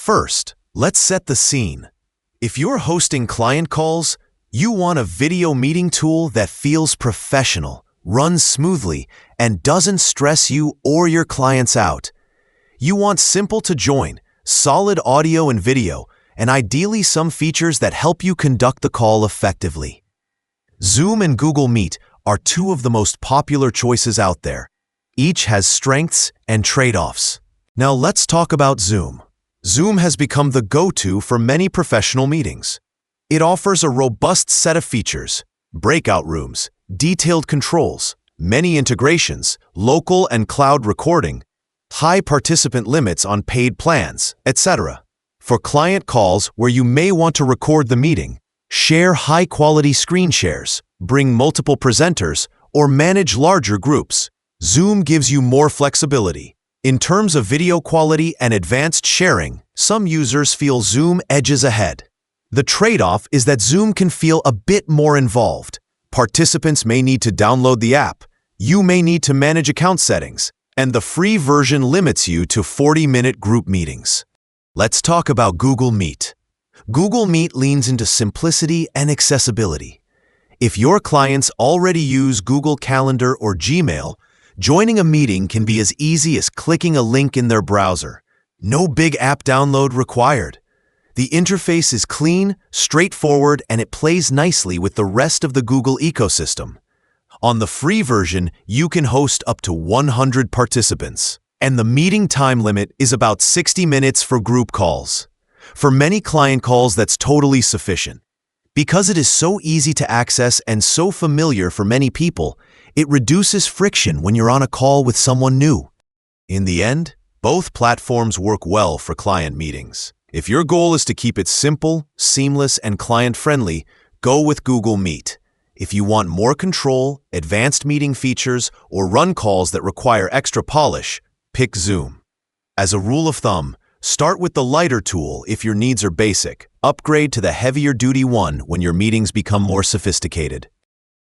First, let's set the scene. If you're hosting client calls, you want a video meeting tool that feels professional, runs smoothly, and doesn't stress you or your clients out. You want simple to join, solid audio and video, and ideally some features that help you conduct the call effectively. Zoom and Google Meet are two of the most popular choices out there. Each has strengths and trade-offs. Now let's talk about Zoom. Zoom has become the go-to for many professional meetings. It offers a robust set of features, breakout rooms, detailed controls, many integrations, local and cloud recording, high participant limits on paid plans, etc. For client calls where you may want to record the meeting, share high-quality screen shares, bring multiple presenters, or manage larger groups, Zoom gives you more flexibility. In terms of video quality and advanced sharing, some users feel Zoom edges ahead. The trade-off is that Zoom can feel a bit more involved. Participants may need to download the app, you may need to manage account settings, and the free version limits you to 40-minute group meetings. Let's talk about Google Meet. Google Meet leans into simplicity and accessibility. If your clients already use Google Calendar or Gmail, joining a meeting can be as easy as clicking a link in their browser. No big app download required. The interface is clean, straightforward, and it plays nicely with the rest of the Google ecosystem. On the free version, you can host up to 100 participants, and the meeting time limit is about 60 minutes for group calls. For many client calls, that's totally sufficient. Because it is so easy to access and so familiar for many people, it reduces friction when you're on a call with someone new. In the end, both platforms work well for client meetings. If your goal is to keep it simple, seamless, and client-friendly, go with Google Meet. If you want more control, advanced meeting features, or run calls that require extra polish, pick Zoom. As a rule of thumb, start with the lighter tool if your needs are basic. Upgrade to the heavier-duty one when your meetings become more sophisticated.